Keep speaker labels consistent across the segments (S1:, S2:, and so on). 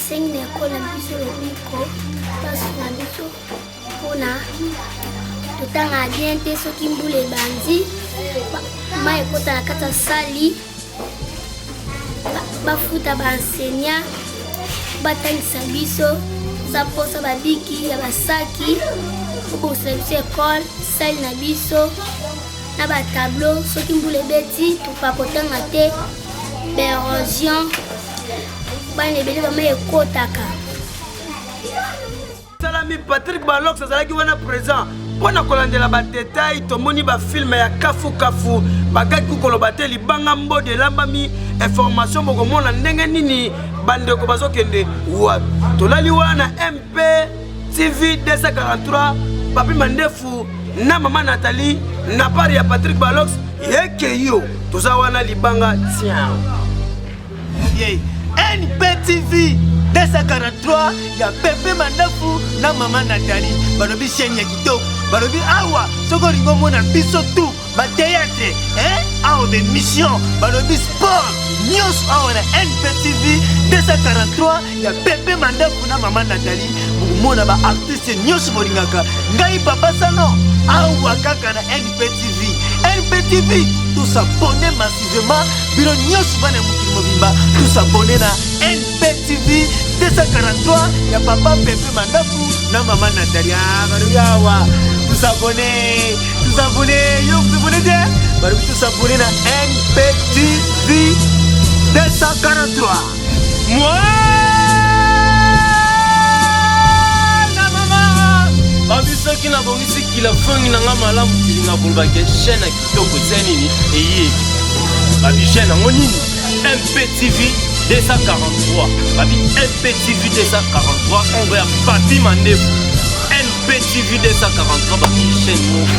S1: basengi na ekole na biso lobiko basu na biso mpona totanga bien te soki mbula ebandi mai ekota na kati ya sali bafuta baenseignant batangisa biso za mposa babiki ya basaki obongisa biso ekole sali na biso na batableau soki mbula ebeti topakotanga te baérosion bana ebele bama ekotaka.
S2: Salami Patrick Balox azalaki wana présent mpona kolandela badetail tomoni bafilme ya kafu bakaki koloba te libanga mbode elambami information bokomona ndenge nini bandeko bazokende wapi tolali wana MP TV 243 papi mandefu na mama Nathalie na pari ya Patrick Balox yeke yo toza wana libanga tiao
S3: NPTV 243 ya Pepe Mandafu na mama Nathalie balobi chaîne ya kitoko balobi awa soko ringo mona biso tu ba théâtre awa be mission balobi sport news awa na NPTV 243 ya Pepe Mandafu na mama Nathalie mona ba artiste news bolingaka ngai papa sano awa kaka na NPTV tous abonnés massivement biro news bana mukili mobimba tous abonnés na NPTV 243 ya papa Pepe Mandafu na mama Nathalie yawa tous abonnés yo vous abonnez bien bari tous abonnés na NPTV 243 moi na mama
S4: babisoki na bongisi kila fongi na nga malamu kilinga kolobaki chaîne ya kitoko eza nini eye babi chaîne yango nini MPTV 243 babi MPTV 243 ongo ya papi mandefu MPTV 243 babi chaîne moko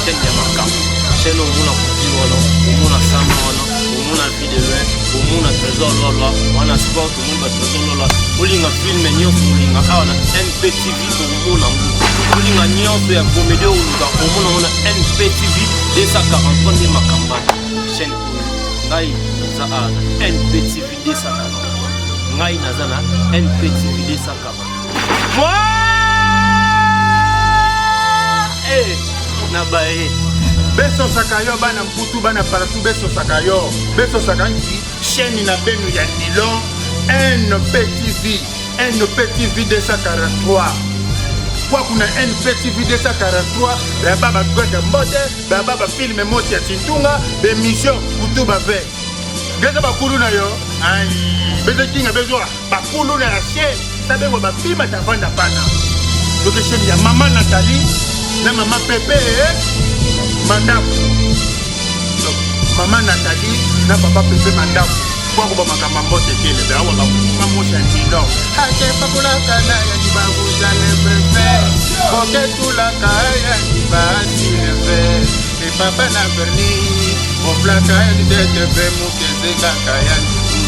S4: chaîne ya makambo chaîne omona kopi wana omona sama wana omona vie de loin omona trésor lolwa wana sport omona batrésor lolwa olinga filme nyonso olinga awa na NPTV omona ngo olinga nyonso ya comédie oluka omona wana NPTV 243 nde makamba chaîne ngai naza awa na NPTV 243 ngai naza na NPTV 243 na bae
S5: beso sakayo bana mputu bana partout beso sakayo beso sakanki chaîne na benu ya Nilon NPTV 243 kwa kuna NPTV 243 baba gwega mbote baba filme mosi ya Tintunga bemission kutu bave geza bakulu na yo ai bezo kinga bezo bakulu na chaîne sabe ngo bapima tavanda pana donc chaîne ya mama Nathalie na mama Pepe Mandafu donc mama Nathalie na papa Pepe Mandafu kwa ko makambo mbote kele ba wa ba mocha ndino ake pakula kana ya dibabu jale pepe oke tula kaya dibasi leve e papa na berni o plaka ya dete be mukeze kaya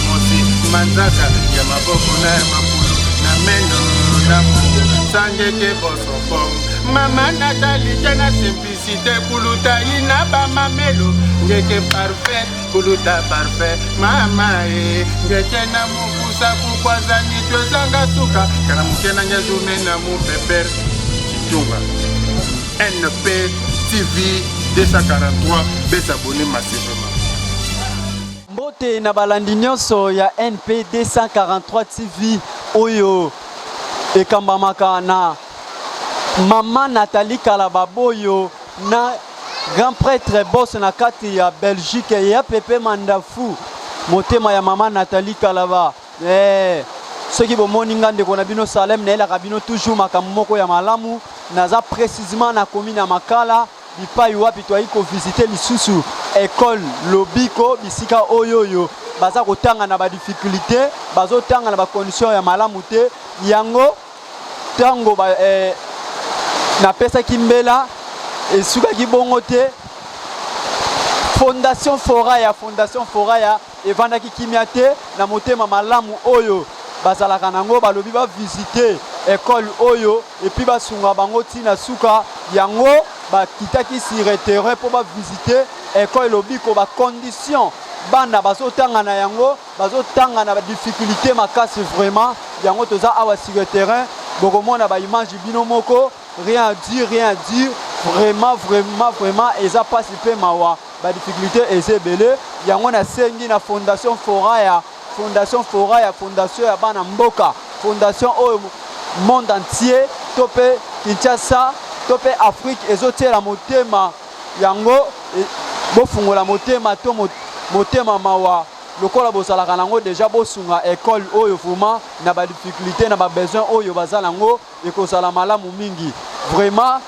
S5: mosi manzaka ya maboko na mapulu na meno na mungu sange ke bosopong mama Nathalie tena simplicité kuluta ina ba mamelo ngeke parfait kuluta parfait mama ngeke na mukusa kukwaza nitwezanga suka kana mukena nyazume na mupeper Tintunga NPTV 243 besabone massivement
S6: mbote na balandi nyonso ya NP 243 TV oyo ekambamaka na mama Nathalie Kalababoyo na grand prêtre boss na kati ya Belgique ya Pepe Mandafu motema ya mama Nathalie Kalaba soki bomoni nga ndeko na bino Salem na elaka bino toujours makambo moko ya malamu naza précisément na commune ya Makala bipai wapi toyi ko visiter lisusu école lobiko bisika oyoyo baza kotanga na ba difficulté bazo tanga na ba condition ya malamu te yango tango ba na pesa kimbela esuka kibongo te Fondation Foraya evandaki kimia te na motema malamu oyo bazalaka nango balobi ba visiter école oyo et puis basunga bango tina suka yango bakitaki sur terrain pour ba visiter école lobiko ba condition bana bazotanga na yango bazotanga na ba difficulté makasi vraiment yango toza awa sur le terrain bokomona ba image bino moko rien à dire vraiment eza pasi pe mawa ba difficulté eza belé yango na sengi na fondation Foraya fondation ya bana mboka fondation au monde entier topé Kinshasa topé Afrique ezotiela motema yango bofungola motema to motema mawa lokola bozalaka nango déjà bosunga école oyo vraiment na ba difficulté na ba besoin oyo bazala ngo ekozala malamu mingi vraiment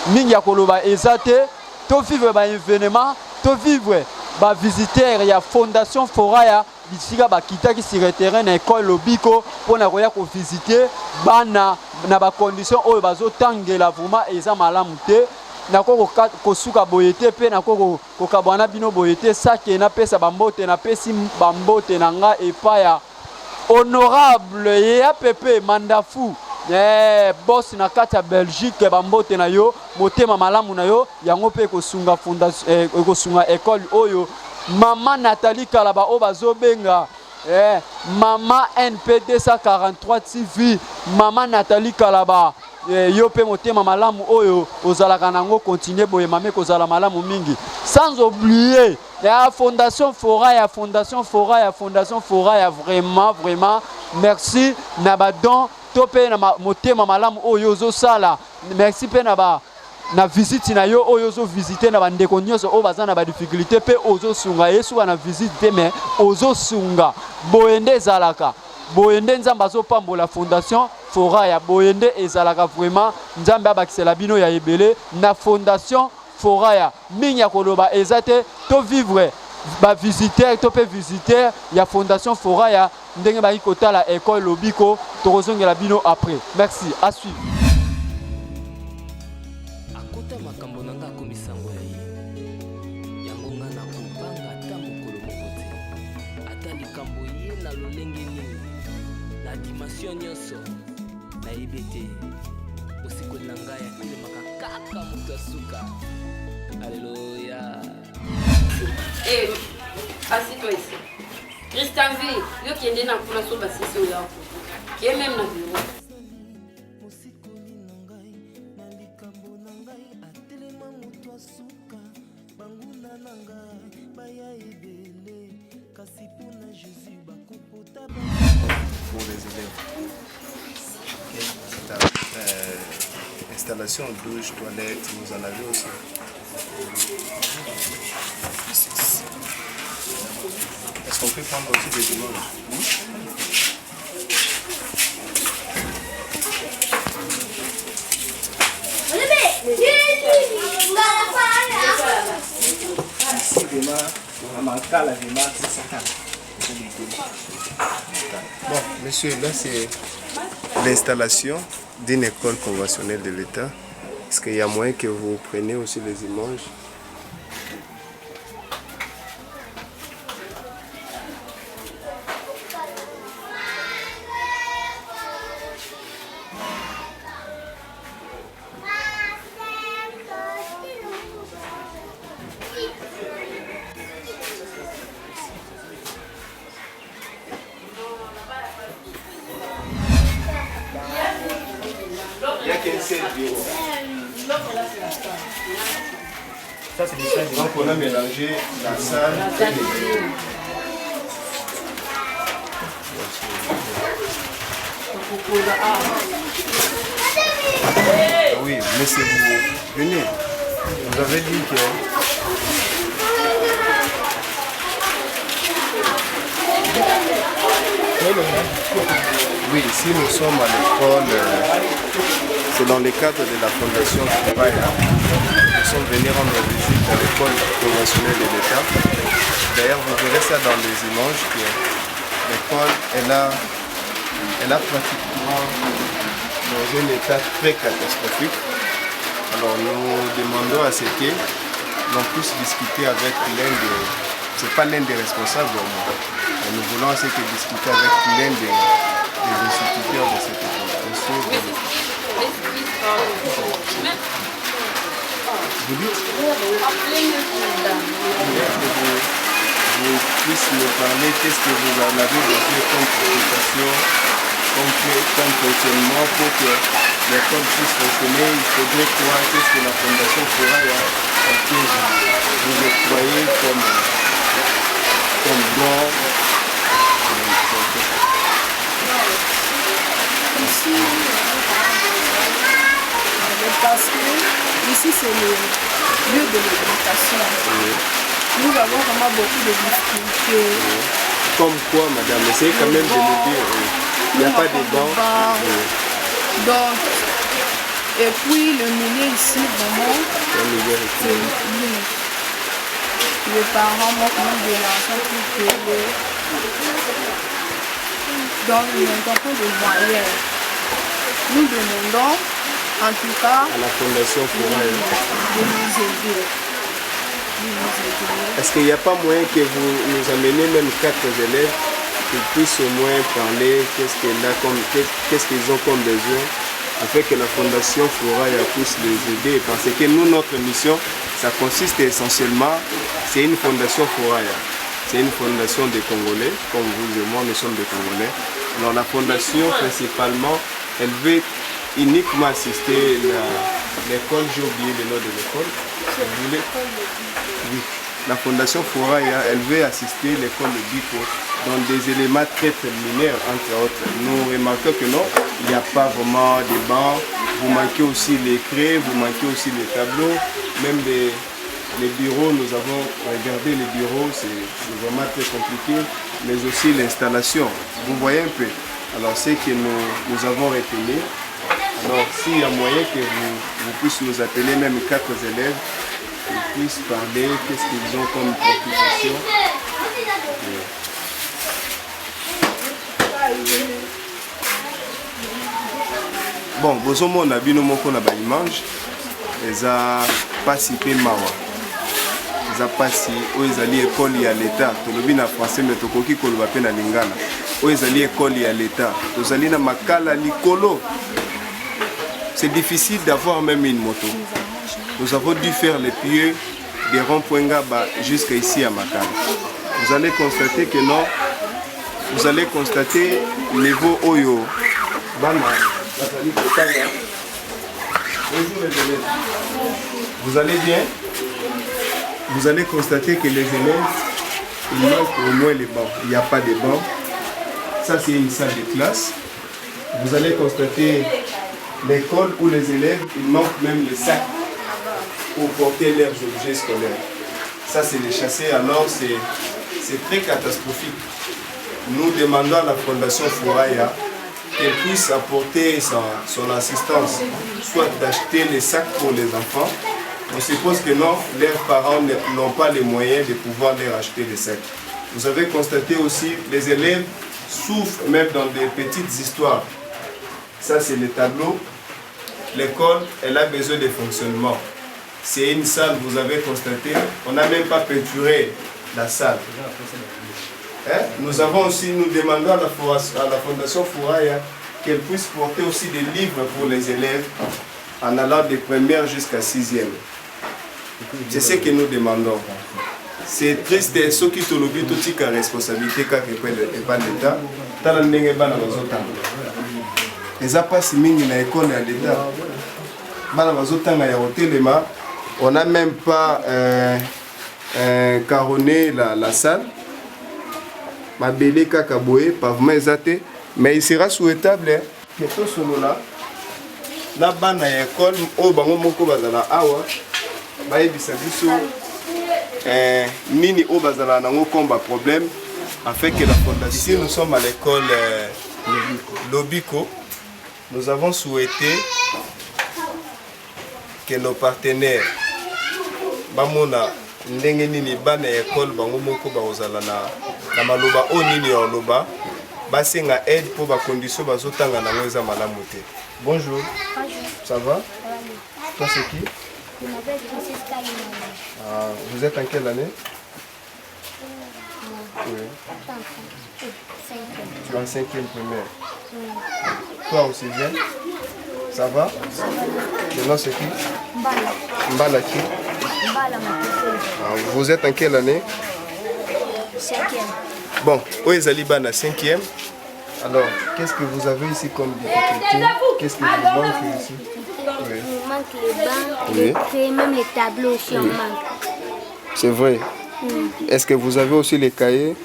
S6: mingi ya koloba ezate to vivre ba événement to vivre ba visiteur ya fondation Foraya bisika bakitaki sur le terrain na école lobiko pona koya ko visiter bana na ba condition oyo bazotangela vraiment eza malamu te nako kosuka boyete pe nako kokabwana bino boyete sake na pesa bambote na pesi bambote na nga epaya honorable ya pepe mandafu boss na kati ya Belgique bambote na yo motema malamu na yo yango pe kosunga fondation kosunga école oyo Maman Nathalie Kalaba o bazobenga Maman NP 243 TV Maman Nathalie Kalaba yo pe motema malamu oyo ozalaka nango continuer boye mame kozala malamu mingi sans oublier la fondation Foraya vraiment merci na badon to pe na motema malamu oyo ozosala merci pe na visite na yo oyo zo visiter na bandeko nyonso o baza na ba difficulté pe ozo sunga yesu na visite mais ozo sunga boyende ezalaka boyende nzamba zo pambola fondation Foraya boyende ezalaka vraiment nzambe abakisela bino ya ebele na fondation Foraya mingi ya koloba ezate to vivre ba visiteur to pe visiteur ya fondation Foraya ndenge ba kotala école lobiko to kozongela bino après merci à suivre.
S7: Makambo nanga komisango ya ye yango nga na kobanga ata mokolo moko te ata likambo ye na lolenge nini na dimension nyonso nayebi te mosikoli na ngai atelemaka kaka moto asuka alleluya
S8: asitwa isi Christian V yo kende na kuna so basisi oyo yako ye même na bureau
S9: pour les élèves. Installation, douche, toilette, vous en avez aussi. Est-ce qu'on peut prendre aussi des images? Ici, vraiment, on a marqué la démarche, c'est ça. Bon, monsieur, là c'est l'installation d'une école conventionnelle de l'État. Est-ce qu'il y a moyen que vous preniez aussi les images?
S5: Ça, c'est des salles.
S9: Donc on a mélangé la salle et les bureaux. Oui, mais c'est vous. Venez. Vous avez dit que... Oui, ici nous sommes à l'école, c'est dans le cadre de la fondation Foraya. Nous sommes venus rendre visite à l'école conventionnelle de l'État. D'ailleurs, vous verrez ça dans les images que l'école elle a pratiquement dans un état très catastrophique. Alors nous demandons à ce que l'on puisse discuter avec c'est pas l'un des responsables, mais nous voulons ce que discuter avec l'un des instituteurs de cette école. Vous dites vous puissiez me parler, qu'est-ce que vous en avez besoin comme préoccupation comme fonctionnement pour que l'école puisse fonctionner. Il faudrait croire qu'est-ce que la Fondation Fouraya puisse vous octroyer comme don.
S10: Ici, parce que ici c'est le lieu de l'éducation. Nous avons vraiment beaucoup de difficultés.
S9: Comme quoi, madame, essayez quand même de le dire. Il n'y a pas de bancs.
S10: Donc, et puis le milieu ici, vraiment, c'est limite. Les parents manquent même de l'argent pour payer. Donc, nous n'avons pas de moyens. Nous demandons, en tout cas,
S9: à la Fondation Fouraya
S10: de nous aider.
S9: Est-ce qu'il n'y a pas moyen que vous nous ameniez même 4 élèves qui puissent au moins parler qu'est-ce qu'ils ont comme besoin afin que la Fondation Fouraya puisse les aider? Parce que nous, notre mission, ça consiste essentiellement, c'est une Fondation Fouraya. C'est une fondation des Congolais, comme vous et moi, nous sommes des Congolais. Alors la fondation, principalement, elle veut uniquement assister l'école, j'ai oublié le nom de l'école. Oui. La Fondation Fouraya, elle veut assister l'école de Biko dans des éléments très préliminaires, entre autres. Nous remarquons que non, il n'y a pas vraiment de bancs. Vous manquez aussi les craies, vous manquez aussi les tableaux, même les bureaux. Nous avons regardé les bureaux, c'est vraiment très compliqué, mais aussi l'installation. Vous voyez un peu. Alors, c'est que nous avons retenu. Alors, s'il y a moyen que vous puissiez nous appeler même 4 élèves, ils puissent parler, qu'est-ce qu'ils ont comme préoccupation. Bon, bozomo na bino moko na ba image, eza pasi pe mawa. Eza pasi oyo ezali école ya l'État, tolobi na français mais tokoki koloba pe na lingala. Oyo ezali école ya l'État, tozali na makala likolo. C'est difficile d'avoir même une moto. Nous avons dû faire les pieds des ronds-points Gaba jusqu'à ici à Makala. Vous allez constater que non, vous allez constater niveau Oyo. Vous allez bien? Vous allez constater que les élèves, il manque au moins les bancs. Il n'y a pas de bancs. Ça, c'est une salle de classe. Vous allez constater l'école où les élèves, il manque même les sacs pour porter leurs objets scolaires. Ça, c'est les chasser. Alors, c'est très catastrophique. Nous demandons à la Fondation Fouraya qu'elle puisse apporter son assistance, soit d'acheter les sacs pour les enfants. On suppose que non, leurs parents n'ont pas les moyens de pouvoir leur acheter les sacs. Vous avez constaté aussi, les élèves souffrent même dans des petites histoires. Ça, c'est les tableaux. L'école, elle a besoin de fonctionnement. C'est une salle, vous avez constaté, on n'a même pas peinturé la salle. Nous avons aussi, nous demandons à la Fondation Fouraya qu'elle puisse porter aussi des livres pour les élèves en allant de première jusqu'à 6e. C'est ce que nous demandons. C'est triste, ce qui te l'oublie, tout ce qui a responsabilité quand il n'est pas l'État. Les appas mingi na école à l'État. On n'a même pas caronné la salle. Mais il sera souhaitable que tout ce là, la bande à l'école, au bango moko bazala awa, bayebisa biso nini au bazala nango combat problème, afin que la fondation. Ici nous sommes à l'école Lobiko. Nous avons souhaité que nos partenaires bamona ndenge nini bana école bango moko bazala na maloba o nini ya loba basenga aide pour ba condition bazotanga nango eza malamu te. Bonjour. Ça va? Toi c'est qui?
S1: Je m'appelle Francisca Limana.
S9: Vous êtes en quelle année? Oui. Tu es en 5e primaire. Toi aussi bien? Ça va? Le nom c'est qui?
S1: Mbala.
S9: Mbala qui?
S1: Mbala Matefeli.
S9: Vous êtes en quelle année?
S1: 5e.
S9: Bon, Oezali Bana 5e. Alors, qu'est-ce que vous avez ici comme difficulté? Qu'est-ce qui vous manque ici?
S1: Il nous manque les bancs,
S9: Oui.
S1: les crayons, même les tableaux aussi, on manque.
S9: C'est vrai. Est-ce que vous avez aussi les cahiers?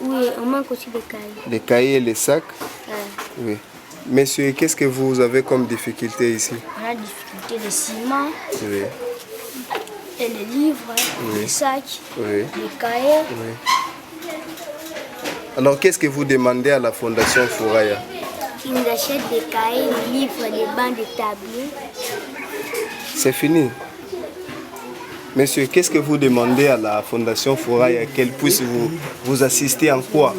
S1: Oui, on manque aussi des cahiers.
S9: Les cahiers et les sacs?
S1: Ouais.
S9: Oui. Messieurs, qu'est-ce que vous avez comme difficulté ici?
S1: On a la difficulté de ciment,
S9: Oui.
S1: et les livres,
S9: Oui.
S1: les sacs,
S9: Oui.
S1: les cahiers.
S9: Oui. Alors, qu'est-ce que vous demandez à la Fondation Fouraya?
S1: Ils nous achètent des cahiers, des livres, des bancs, des tableaux.
S9: C'est fini. Monsieur, qu'est-ce que vous demandez à la Fondation Fouraya qu'elle puisse vous assister en quoi?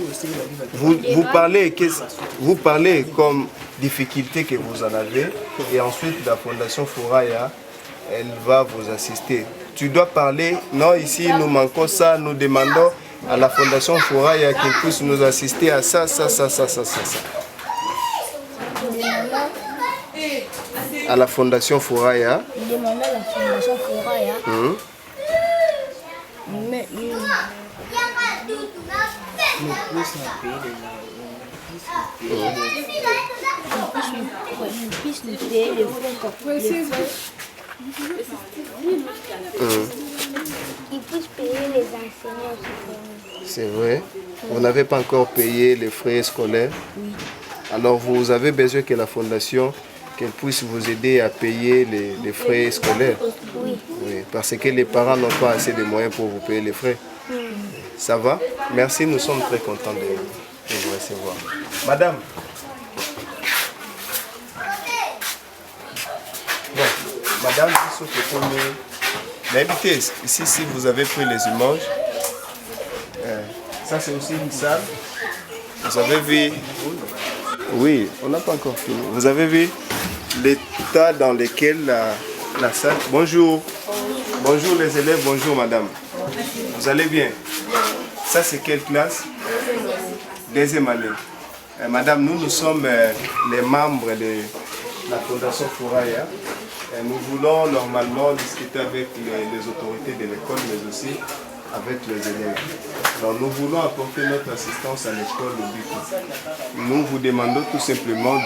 S9: Vous parlez comme difficulté que vous en avez et ensuite la Fondation Fouraya, elle va vous assister. Tu dois parler, non, ici nous manquons ça, nous demandons à la Fondation Fouraya qu'elle puisse nous assister à ça. À la Fondation Fouraya.
S1: Demandons à la Fondation Fouraya. Mais ils puissent nous payer les frais. Ils puissent payer les enseignants.
S9: C'est vrai. Vous n'avez pas encore payé les frais scolaires?
S1: Oui.
S9: Alors vous avez besoin que la Fondation qu'elle puisse vous aider à payer les frais scolaires?
S1: Oui.
S9: Oui, parce que les parents n'ont pas assez de moyens pour vous payer les frais. Ça va? Merci, nous sommes très contents de vous recevoir. Madame. Bon, madame, habitez ici, si vous avez pris les images, ça c'est aussi une salle. Vous avez vu? Oui, on n'a pas encore fini. Vous avez vu l'état dans lequel la salle... Bonjour. Bonjour les élèves, bonjour madame. Vous allez bien? Ça c'est quelle classe? Deuxième année. Madame, nous sommes les membres de la Fondation Fouraya. Nous voulons normalement discuter avec les autorités de l'école, mais aussi avec les élèves. Alors nous voulons apporter notre assistance à l'école au Biko. Nous vous demandons tout simplement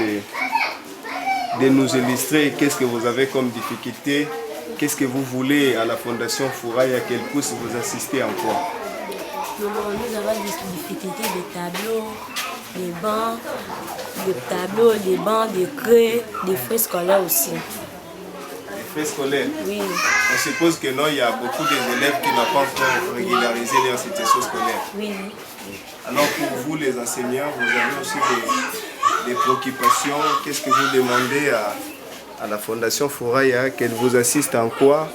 S9: de nous illustrer qu'est-ce que vous avez comme difficulté, qu'est-ce que vous voulez à la Fondation Fouraya qu'elle puisse vous assister en quoi?
S11: Nous avons des difficultés de tableaux, des bancs, des bancs, des craies, des frais scolaires aussi.
S9: Frais scolaires?
S11: Oui.
S9: On suppose que non, il y a beaucoup d'élèves qui n'ont pas encore régularisé leur situation scolaire.
S11: Oui.
S9: Alors pour vous les enseignants, vous avez aussi des préoccupations. Qu'est-ce que vous demandez à la Fondation Fouraya qu'elle vous assiste en quoi?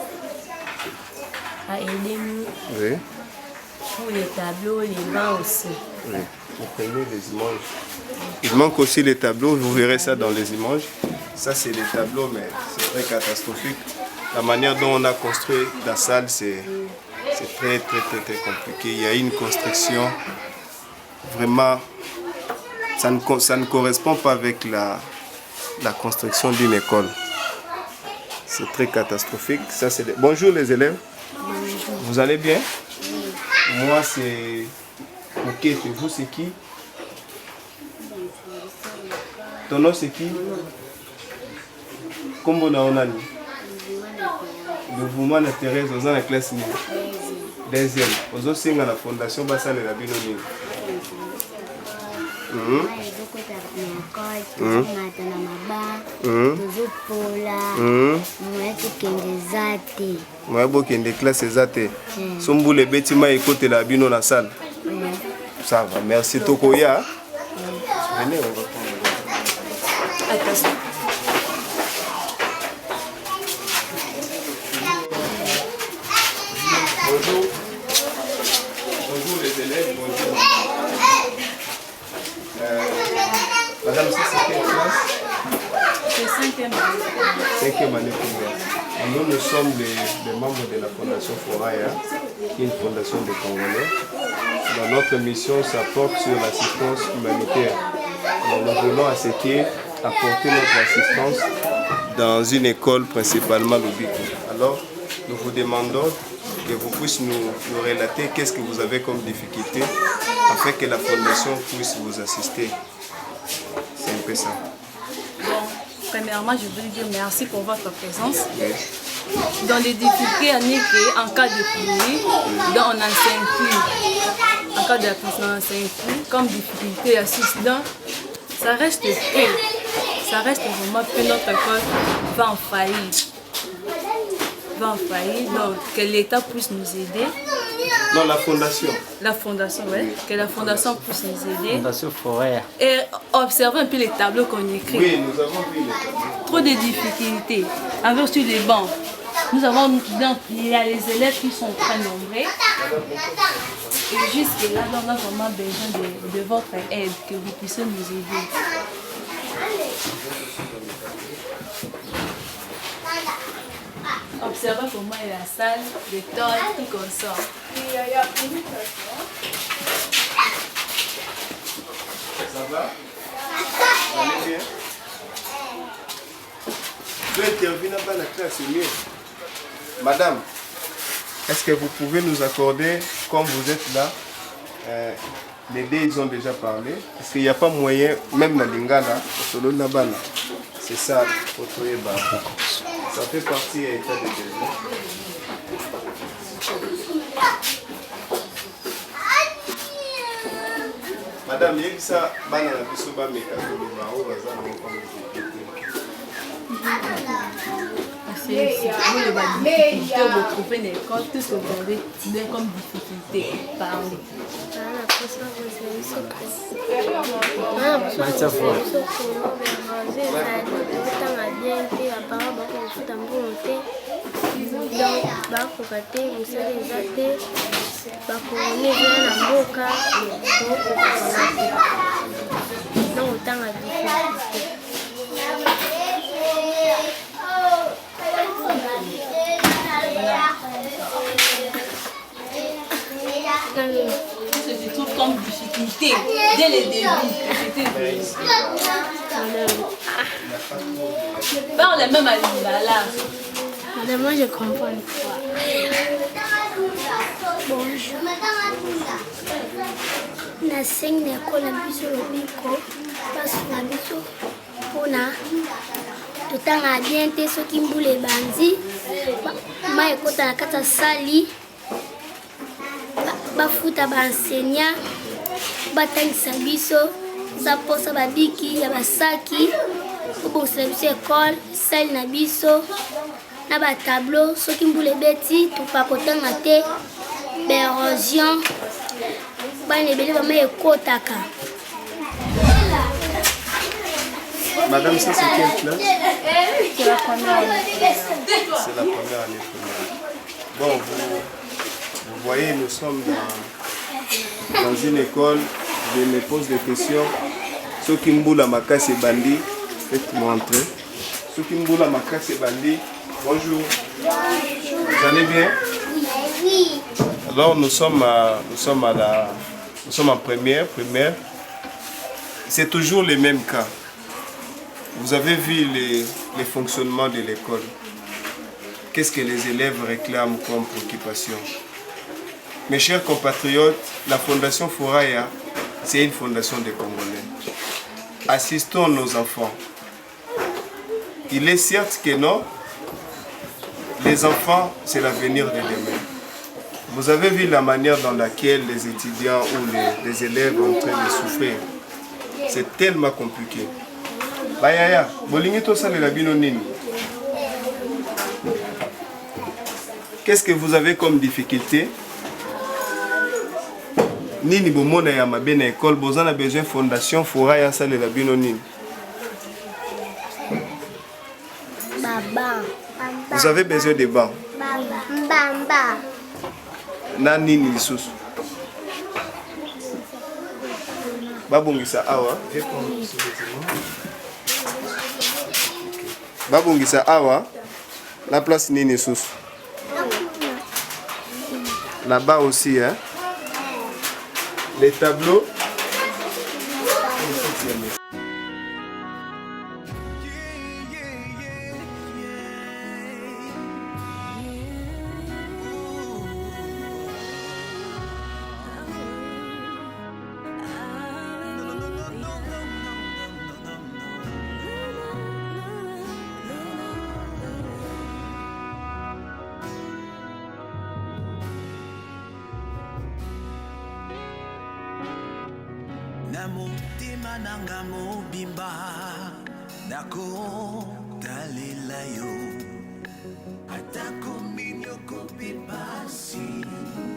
S11: À aider nous.
S9: Oui.
S11: Pour les tableaux, les bancs aussi.
S9: Oui. Vous prenez les images. Il manque aussi les tableaux, vous verrez ça dans les images. Ça c'est les tableaux, mais c'est très catastrophique. La manière dont on a construit la salle, c'est très compliqué. Il y a une construction, vraiment, ça ne correspond pas avec la construction d'une école. C'est très catastrophique. Ça, Bonjour les élèves.
S1: Bonjour.
S9: Vous allez bien? Moi c'est... Ok, et vous c'est qui? Ton nom c'est qui? Comment on a dit? Le mouvement de Thérèse, vous êtes en classe deuxième. Vous êtes dans la fondation Bassal et la Binoni. Ça va, merci Tokoya. Venez, on va prendre.
S11: Attention.
S9: Bonjour. Bonjour les élèves, bonjour. Madame, ça c'est quelle classe?
S11: C'est 5e année.
S9: 5e année primaire. Nous sommes les membres de la Fondation Fouraya, qui est une fondation de Congolais. Dans notre mission, ça porte sur l'assistance humanitaire. Alors, nous voulons à ce qui est apporter notre assistance dans une école, principalement le Biko. Alors, nous vous demandons que vous puissiez nous relater qu'est-ce que vous avez comme difficulté afin que la fondation puisse vous assister. C'est un peu ça.
S10: Bon, premièrement, je veux dire merci pour votre présence. Dans les difficultés à créer en cas de pluie, donc on n'enseigne plus. En cas de pluie, on n'enseigne plus. Comme difficulté à suicide, ça reste peu. Ça reste vraiment peu. Notre école va en faillite. Donc que l'État puisse nous aider.
S9: Non, la fondation.
S10: La fondation, oui. Que la fondation puisse nous aider.
S6: Fondation Forêt.
S10: Et observer un peu les tableaux qu'on écrit.
S9: Oui, nous avons vu les tableaux.
S10: Trop de difficultés. Avec sur les bancs. Nous avons, donc, il y a les élèves qui sont très nombreux. Et jusque là, on a vraiment besoin de votre aide, que vous puissiez nous aider. Observez comment est la salle, les toiles, tout comme ça.
S9: Ça va? Allez bien. Tu interviens dans la classe, c'est mieux. Madame, est-ce que vous pouvez nous accorder, comme vous êtes là, les deux ils ont déjà parlé, parce qu'il n'y a pas moyen, même dans Lingala, solo Nabana, c'est ça, ça fait partie de l'état de besoin. Madame, il y a ça, bana na biso ba meka ko ba o baza na ko
S10: difficulté, vous trouvez une école, tout ce que vous avez bien comme difficulté, parlez. Ce que tu trouves comme difficulté dès le début, parle même à Lingala.
S1: Madame, moi je comprends une fois. Bonjour. N'enseigne l'école à biso lobiko, parce que biso pona tout temps à bien te ceux qui mboule bandi, ma ekota na kata sali. Bafuta ba enseignant batangisa biso za posa babiki ya basaki obosela biso école sali na biso na ba tableau soki mbula beti tupakotanga te baérosion bana ebele bama ekotaka.
S9: Madame, ça c'est quelle classe?
S1: C'est la première année.
S9: C'est la première année. Bon, vous voyez, nous sommes dans une école, je me pose des questions. Ceux qui mboula makasi bandi, faites-moi entrer. Ceux qui mboula makasi bandi, bonjour. Vous allez bien? Oui. Alors nous sommes en primaire. C'est toujours les mêmes cas. Vous avez vu les fonctionnements de l'école. Qu'est-ce que les élèves réclament comme préoccupation? Mes chers compatriotes, la Fondation Foraya, c'est une fondation des Congolais. Assistons nos enfants. Il est certes que non, les enfants, c'est l'avenir de demain. Vous avez vu la manière dans laquelle les étudiants ou les élèves sont en train de souffrir. C'est tellement compliqué. Bayaya, bolingito sale la bino nini. Qu'est-ce que vous avez comme difficulté? Nini bomona ya mabe na école, bozana besoin fondation Foraya sale la bino nini.
S1: Baba.
S9: Vous avez besoin de bancs.
S1: Bamba.
S9: Na nini lisusu. Babongisa awa. Babongisa awa. La place nini lisusu. Là-bas aussi, hein. Les tableaux.
S12: motema nanga mobimba nakotalela yo atako minyoko mpe pasi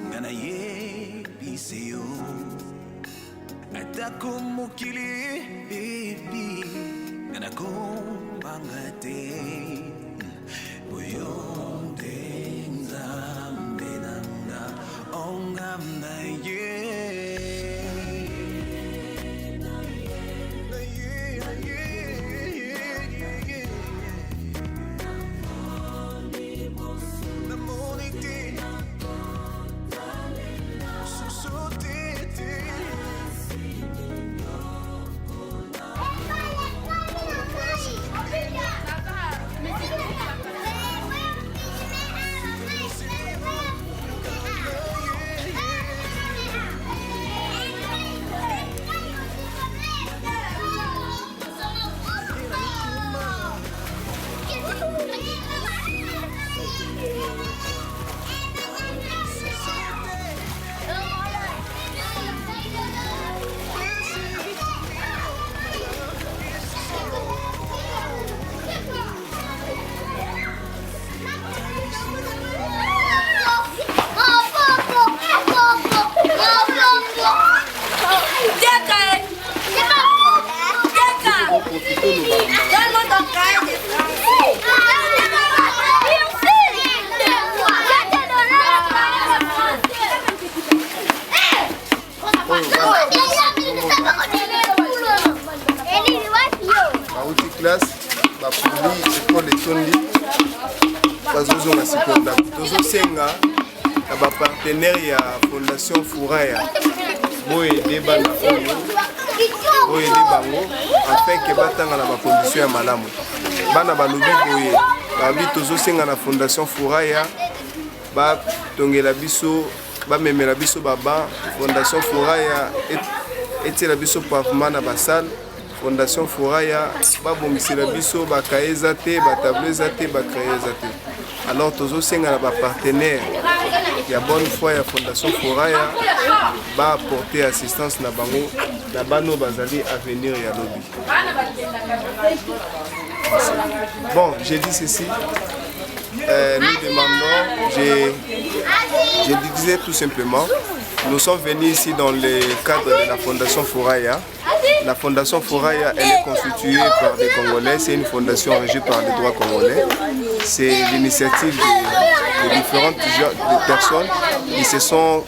S12: nga nayebise yo atako mokili ebi nga nakombanga te oyo nde nzambe nanga ongamba ye partenaire ya Fondation Fouraya boyede bana boyede bango afin ke batanga na bacondition ya malamu bana balobi boye babi tozosenga na Fondation Fouraya batongela biso bamemela biso baba Fondation Fouraya etiela biso pavement na basale Fondation Fouraya babongisela biso bakaye eza te batableau eza te bakaye eza te alors tozosenga na bapartenaire ya bonne foi ya Fondation Fouraya va apporter assistance na bango na bano bazali avenir ya lobby. Bon, j'ai dit ceci. Nous demandons, je disais tout simplement, nous sommes venus ici dans le cadre de la Fondation Fouraya. La Fondation Fouraya, elle est constituée par des Congolais, c'est une fondation régie par les droits congolais. C'est l'initiative de différentes personnes qui se sont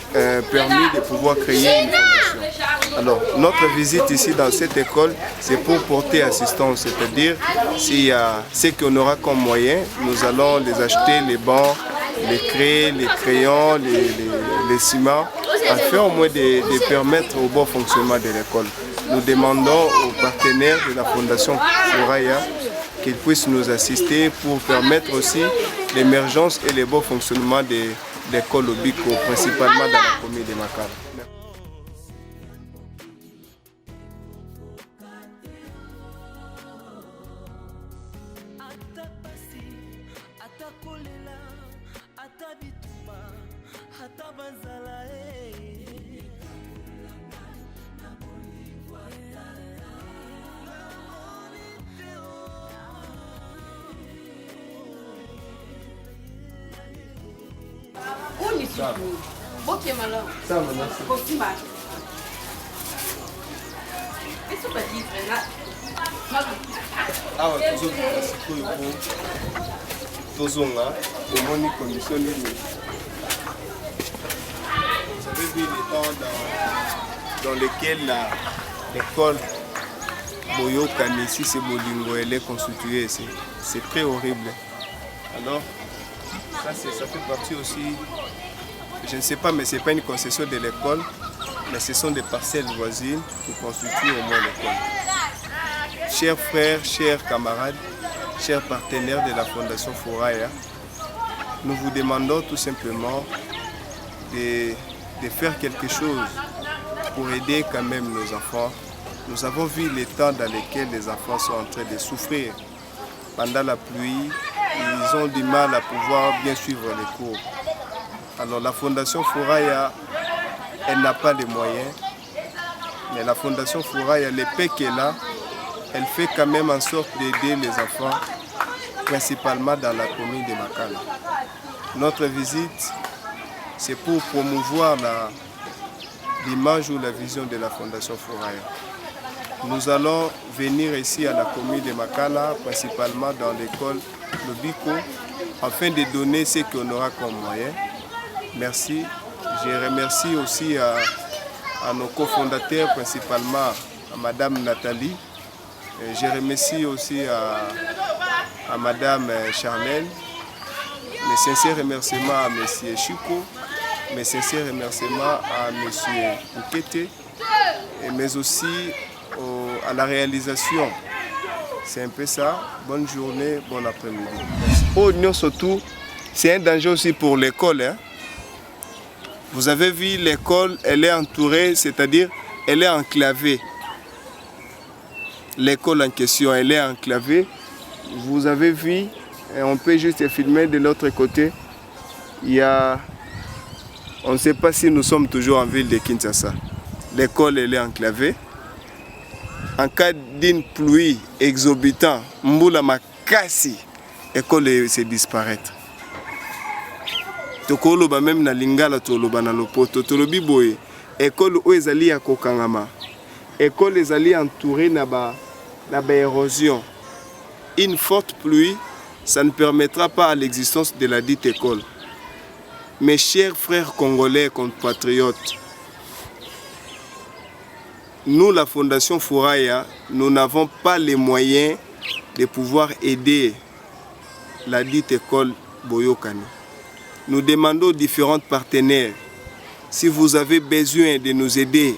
S12: permis de pouvoir créer une fondation. Alors, notre visite ici dans cette école, c'est pour porter assistance, c'est-à-dire s'il y a ce qu'on aura comme moyen, nous allons les acheter, les bancs, les crayons, les crayons, les ciments, afin au moins de permettre au bon fonctionnement de l'école. Nous demandons aux partenaires de la Fondation Fouraya qu'ils puissent nous assister pour permettre aussi l'émergence et le bon fonctionnement de l'école Obiko, principalement dans la commune de Makala.
S8: Ok, malheur.
S12: Ça va, merci.
S8: Costume. Qu'est-ce que tu dis, frère?
S12: Ah ouais, toujours au condition. Vous avez vu les temps dans lesquels l'école Boyo Kanesi, c'est Bolingo, elle est constituée. C'est très horrible. Alors, ça fait partie aussi, je ne sais pas, mais ce n'est pas une concession de l'école, mais ce sont des parcelles voisines qui constituent au moins l'école. Chers frères, chers camarades, chers partenaires de la Fondation Fouraya, nous vous demandons tout simplement de faire quelque chose pour aider quand même nos enfants. Nous avons vu les temps dans lesquels les enfants sont en train de souffrir. Pendant la pluie, ils ont du mal à pouvoir bien suivre les cours. Alors la Fondation Fouraya, elle n'a pas les moyens, Mais la Fondation Fouraya, l'épée qu'elle a, elle fait quand même en sorte d'aider les enfants, principalement dans la commune de Makala. Notre visite, c'est pour promouvoir l'image ou la vision de la Fondation Fouraya. Nous allons venir ici à la commune de Makala, principalement dans l'école Lobiko, afin de donner ce qu'on aura comme moyen. Merci. Je remercie aussi à nos cofondateurs, principalement à Madame Nathalie. Je remercie aussi à Madame Charlène. Mes sincères remerciements à Monsieur Chico. Mes sincères remerciements à Monsieur Oukete. Mais aussi à la réalisation. C'est un peu ça. Bonne journée, bon après-midi. Oh, non, surtout, c'est un danger aussi pour l'école. Hein? Vous avez vu, l'école, elle est entourée, c'est-à-dire, elle est enclavée. L'école en question, elle est enclavée. Vous avez vu, on peut juste filmer de l'autre côté. Il y a, on ne sait pas si nous sommes toujours en ville de Kinshasa. L'école, elle est enclavée. En cas d'une pluie exorbitante, Mboula Makasi, l'école se disparaître. Tokoloba même na lingala toloba na lopoto tolobi boye école o ezali ya kokangama école ezali entourée na ba érosion. Une forte pluie, ça ne permettra pas à l'existence de la dite école. Mes chers frères congolais et compatriotes, nous, la Fondation Fouraya, nous n'avons pas les moyens de pouvoir aider la dite école Boyokani. Nous demandons aux différents partenaires, si vous avez besoin de nous aider,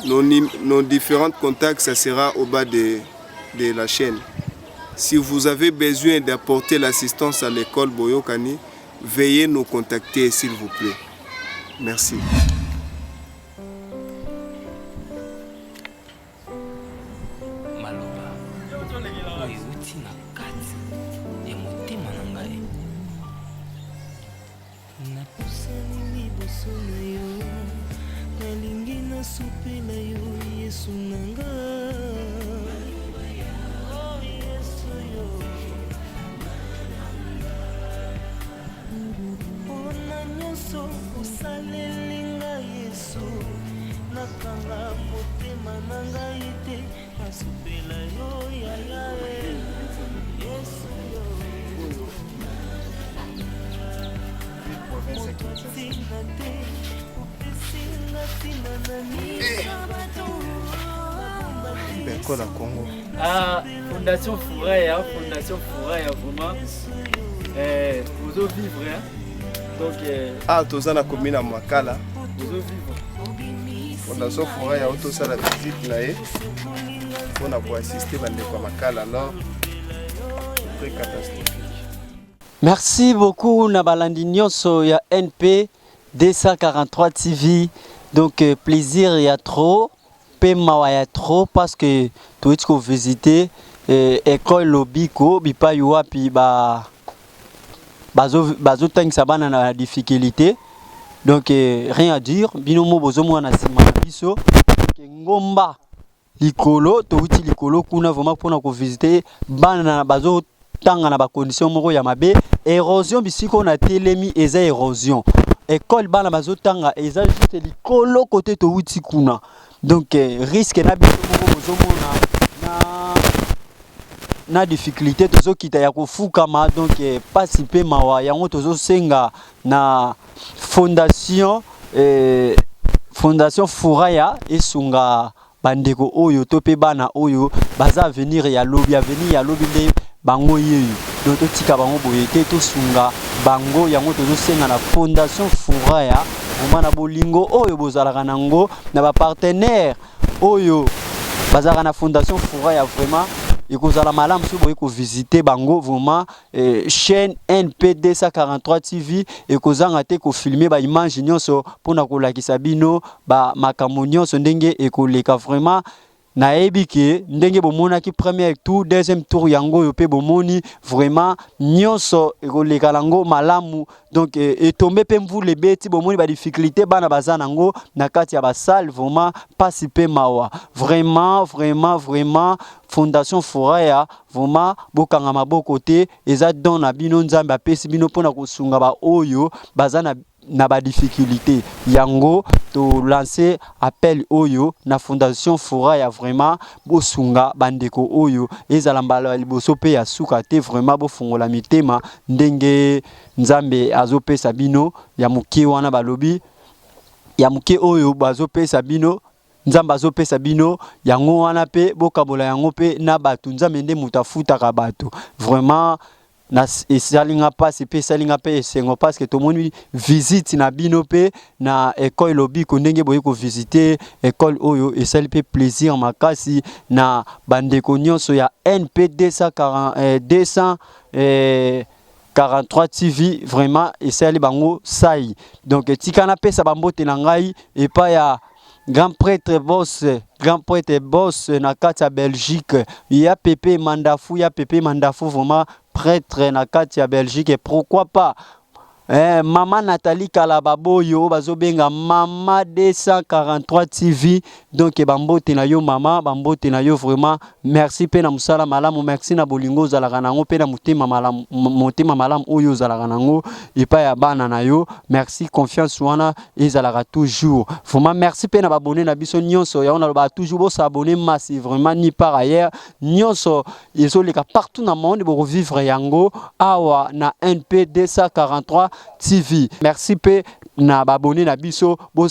S12: nos différents contacts, ça sera au bas de la chaîne. Si vous avez besoin d'apporter l'assistance à l'école Boyokani, veuillez nous contacter s'il vous plaît. Merci. Congo.
S6: Ah, Fondation Fouraya, vraiment. Vous vivre, hein? Donc.
S12: Ah, tous à la commune à Makala.
S6: Vous vivre.
S12: Fondation Fouraya, tous à la visite là. On a pour assister à Makala, alors très catastrophique.
S6: Merci beaucoup, Nabalandi Nyonso, ya NP 243 TV. Donc, plaisir, il y a trop. Pema ya trop parce que tout ce que vous visitez école Lobiko bipa yuapi bazo tang sabana na difficulté donc rien à dire binomo bozo mwana sima biso ngomba likolo to uti likolo kuna vraiment pour na ko visiter bana bazo tanga na ba condition moko ya mabe érosion bisiko na telemi eza érosion école bana bazo tanga eza juste likolo côté to uti kuna. Donc risque na na difficulté tozo kita ya kufukama donc pas si peu mawa yango tozo senga na fondation Fouraya esunga bandeko oyo tope bana oyo baza venir ya lobby nde bango yeyu donc totika bango boyete tosunga bango yango tozo senga na Fondation Fouraya na bolingo oyo bozalaka nango na ba partenaire oyo bazalaka na Fondation Fouraya vraiment ekozala malamu so boye ko visiter bango vraiment chaîne NP 243 TV ekozanga te ko filmer ba image nyonso pona ko lakisa bino ba makambo nyonso ndenge ekoleka vraiment nayebi ke ndenge bomonaki premier tour deuxième tour yango yo pe bomoni vraiment nyonso ekoleka nango malamu donc etombe pe mvula ebeti bomoni ba difficulté bana baza nango na kati ya basale vraiment pasi pe mawa vraiment Fondation Foraya vraiment bokanga maboko te eza don na bino nzambe apesi bino pona kosunga ba oyo baza na ba difficulté yango to lancer appel oyo na Fondation Foraya vraiment bosunga bandeko oyo ezala mbala liboso pe ya suka te vraiment bofungola mitema ndenge nzambe azopesa bino ya muke wana balobi ya muke oyo bazopesa bino nzamba azopesa bino yango wana pe bokabola yango pe na batu nzambe nde mutafutaka batu vraiment na esalinga pasi pe esalinga pe esengo parce que tomoni visite na bino pe na école lobi ko ndenge boye ko visiter école oyo esali pe plaisir makasi na bandeko nyonso ya NP 243 TV vraiment esali bango sai donc tikana pesa bambote na ngai et pas ya grand prêtre boss na kati ya Belgique ya Pépé Mandafu vraiment prêtre na kati ya Belgique et pourquoi pas Maman Nathalie Kalababoyo bazobenga Mama 243 TV donc bambote na yo mama bambote na yo vraiment merci pe na musala malamu merci na bolingo zalaka nango pe na motema malamu oyo zalaka nango epa ya bana na yo merci confiance wana ezalaka toujours vraiment merci pe na babone na biso nyonso ya ona ba toujours bo s'abonner massivement vraiment ni par ailleurs nyonso ezoleka partout na monde bo vivre yango awa na NP 243 TV. Merci pe na babone na biso bo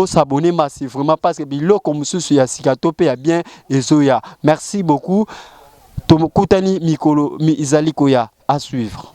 S6: s'abonner massivement parce que biloko mususu ya sikato pe ya bien ezoya. Merci beaucoup. Tomokutani mikolo mi izaliko ya à suivre.